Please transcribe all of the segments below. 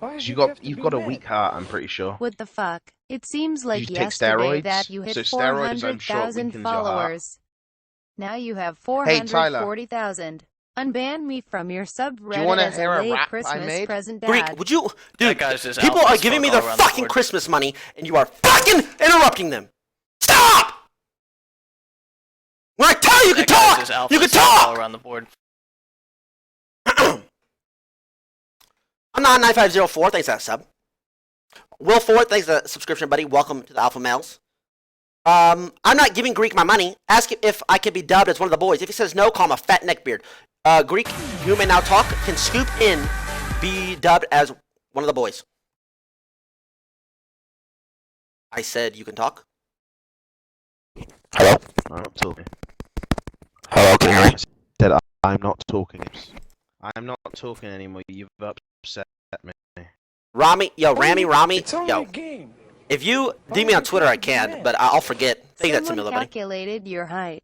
Why does You've got a weak heart, I'm pretty sure. What the fuck? It seems You like take yesterday steroids? that you hit So steroids, I'm sure, 400,000 weakens your heart. followers. Now you have Hey, Tyler. 440,000. Unban me from your Do you subreddit want to as hear a a late rap I Christmas made? present Greek, dad. would you, dude? Just People are giving me their fucking Christmas money, and you are fucking interrupting them. Stop! When I tell you, you can talk. You can talk. All around the board. I'm not 9504. Thanks for that sub. Will Ford, thanks for the subscription, buddy. Welcome to the Alpha Males. I'm not giving Greek my money. Ask if I can be dubbed as one of the boys. If he says no, call him a fat neckbeard. Greek, you may now talk. Can scoop in, be dubbed as one of the boys. I said you can talk. Hello? I'm not talking. Hello, can you hear me? I said I'm not talking. I'm not talking anymore. You've upset me. Rami, yo, Rami, It's only yo. a game. If you DM me on Twitter, I can, but I'll forget. Say that to me, Someone buddy. calculated your height.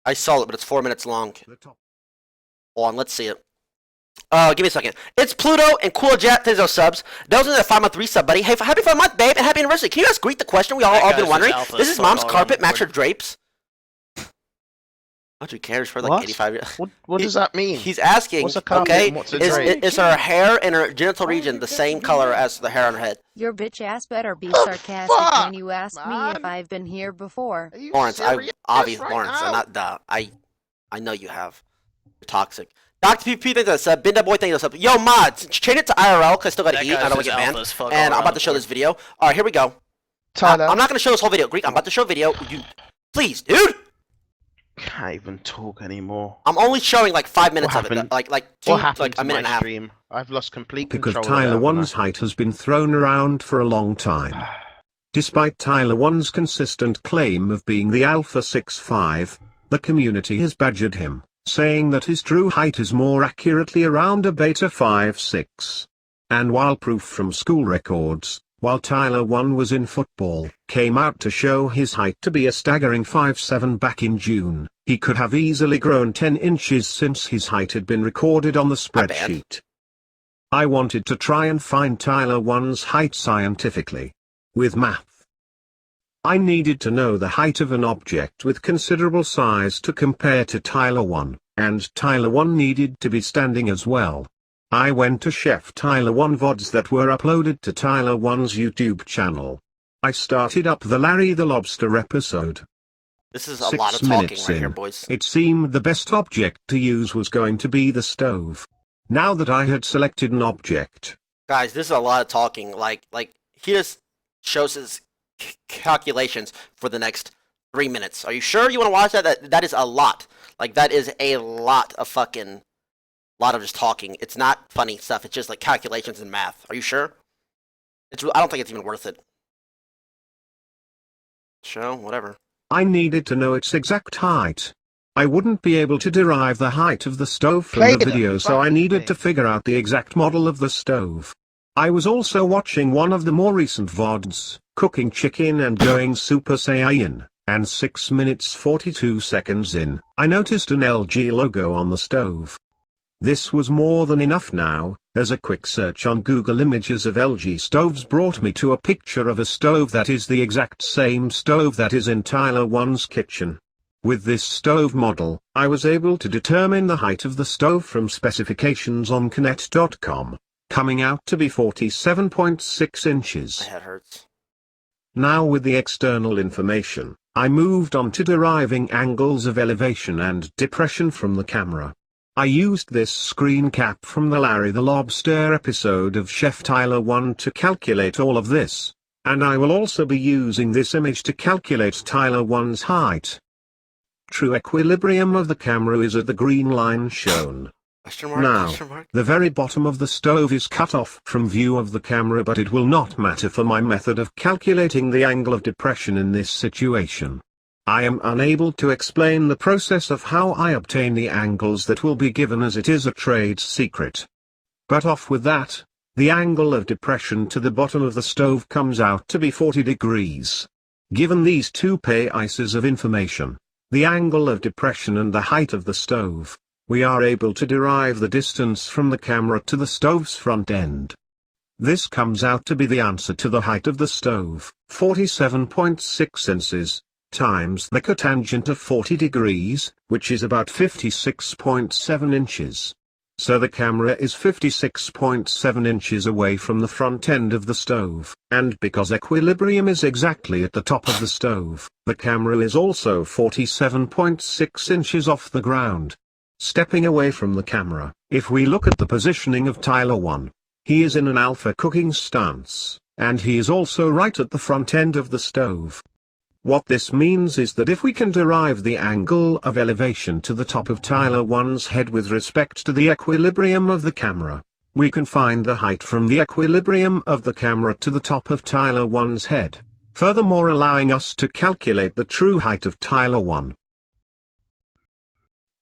I saw it, but it's 4 minutes long. Hold on, let's see it. Give me a second. It's Pluto and Cool Jet. Thanks for those subs. Those are the 5-month resub, buddy. Hey, happy 5 month, babe, and happy anniversary. Can you ask Greek the question we all been wondering? Is his mom's carpet match her drapes? How much he cares for like What? 85 years? What does that mean? He's asking, What's a carpet okay, and what's a drape? is her hair and her genital region the same color as the hair on her head? Your bitch ass better be sarcastic when you ask me man? if I've been here before. Are you Lawrence, serious obviously, right Lawrence, now? not duh. I know you have. You're toxic. Dr. PP thinks that's up. Binda Boy thinks that's up. Yo, mods, change it to IRL because I still got to eat. I don't want to get banned. And I'm about to show this video. All right, here we go. Tyler. I'm not going to show this whole video. Greek, I'm about to show a video. You, please, dude. Can't even talk anymore. I'm only showing like 5 minutes What of it. happened? Like What happened like to a minute and a half. stream? I've lost complete Because control of it, haven't TYLER1's height has been thrown around for a long time. Despite TYLER1's consistent claim of being the Alpha 6'5", the community has badgered him, saying that his true height is more accurately around a Beta 5'6". And while proof from school records, while TYLER1 was in football, came out to show his height to be a staggering 5'7" back in June, he could have easily grown 10 inches since his height had been recorded on the spreadsheet. I wanted to try and find TYLER1's height scientifically. With math. I needed to know the height of an object with considerable size to compare to TYLER1, and TYLER1 needed to be standing as well. I went to Chef TYLER1 VODs that were uploaded to TYLER1's YouTube channel. I started up the Larry the Lobster episode. This is a lot of talking right here, boys. It seemed the best object to use was going to be the stove. Now that I had selected an object. Guys, this is a lot of talking. Like he just shows his calculations for the next 3 minutes. Are you sure you want to watch that? That is a lot. Like, that is a lot of fucking... lot of just talking. It's not funny stuff. It's just like calculations and math. Are you sure? I don't think it's even worth it. Show, whatever. I needed to know its exact height. I wouldn't be able to derive the height of the stove from the video, so I needed to figure out the exact model of the stove. I was also watching one of the more recent VODs, cooking chicken and going Super Saiyan, and 6 minutes 42 seconds in, I noticed an LG logo on the stove. This was more than enough now, as a quick search on Google Images of LG stoves brought me to a picture of a stove that is the exact same stove that is in TYLER1's kitchen. With this stove model, I was able to determine the height of the stove from specifications on Connect.com, coming out to be 47.6 inches. My head hurts. Now with the external information, I moved on to deriving angles of elevation and depression from the camera. I used this screen cap from the Larry the Lobster episode of Chef TYLER1 to calculate all of this, and I will also be using this image to calculate TYLER1's height. True equilibrium of the camera is at the green line shown. Now, the very bottom of the stove is cut off from view of the camera, but it will not matter for my method of calculating the angle of depression in this situation. I am unable to explain the process of how I obtain the angles that will be given, as it is a trade secret. But off with that, the angle of depression to the bottom of the stove comes out to be 40 degrees. Given these two pieces of information, the angle of depression and the height of the stove, we are able to derive the distance from the camera to the stove's front end. This comes out to be the answer to the height of the stove, 47.6 inches, times the cotangent of 40 degrees, which is about 56.7 inches. So the camera is 56.7 inches away from the front end of the stove, and because equilibrium is exactly at the top of the stove, the camera is also 47.6 inches off the ground. Stepping away from the camera, if we look at the positioning of TYLER1, he is in an alpha cooking stance, and he is also right at the front end of the stove. What this means is that if we can derive the angle of elevation to the top of TYLER1's head with respect to the equilibrium of the camera, we can find the height from the equilibrium of the camera to the top of TYLER1's head, furthermore allowing us to calculate the true height of TYLER1.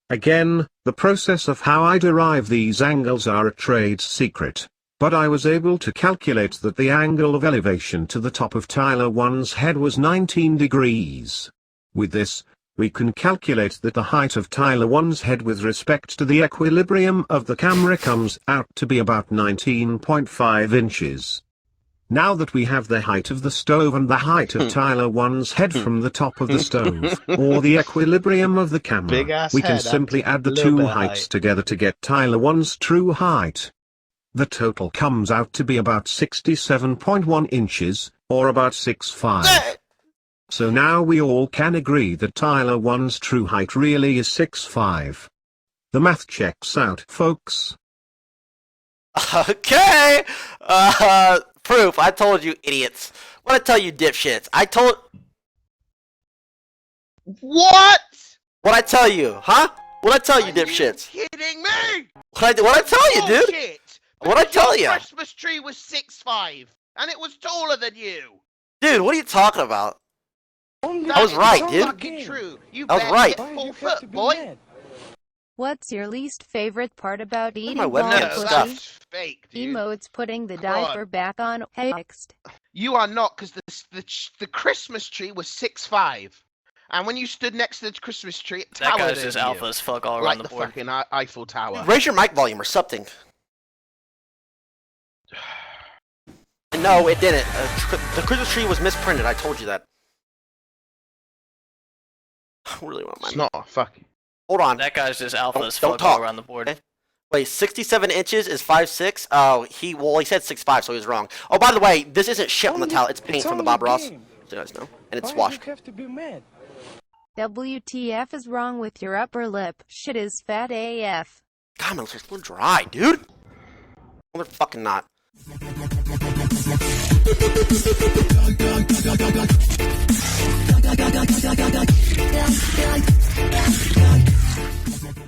Again, the process of how I derive these angles are a trade secret. But I was able to calculate that the angle of elevation to the top of TYLER1's head was 19 degrees. With this, we can calculate that the height of TYLER1's head with respect to the equilibrium of the camera comes out to be about 19.5 inches. Now that we have the height of the stove and the height of TYLER1's head from the top of the stove, or the equilibrium of the camera, we can simply add the two heights together to get TYLER1's true height. The total comes out to be about 67.1 inches, or about 6'5". So now we all can agree that TYLER1's true height really is 6'5". The math checks out, folks. Okay! Proof. I told you, idiots. What I tell you, dipshits? What? What I tell you, huh? What I tell you, dipshits? Kidding me? What I tell you, dude? Bullshit. What I tell you? Your Christmas tree was 6'5", and it was taller than you. Dude, what are you talking about? I was right, dude. Fucking true. You I was right. Get 4 foot, boy. What's your least favorite part about eating my ball webcam pussy? stuff. That's fake, dude. Emotes putting the Come on. diaper back on. HEHEXD. You are not, because the Christmas tree was 6'5", and when you stood next to the Christmas tree, it That towered guy's just over you, alpha as fuck all like around the the board. fucking Eiffel Tower. Raise your mic volume or something. No, it didn't. The Christmas tree was misprinted. I told you that. I really want my. It's not. Fuck. Hold on. That guy's just alpha Don't- as don't fuck talk. all around the board. Okay. Wait, 67 inches is 5'6". Oh, he said 6'5", so he was wrong. Oh, by the way, this isn't shit on the towel. It's paint from the Bob Ross. So you guys know, and it's washed. WTF is wrong with your upper lip? Shit is fat AF. God, my lips are so dry, dude. Well, they're fucking not.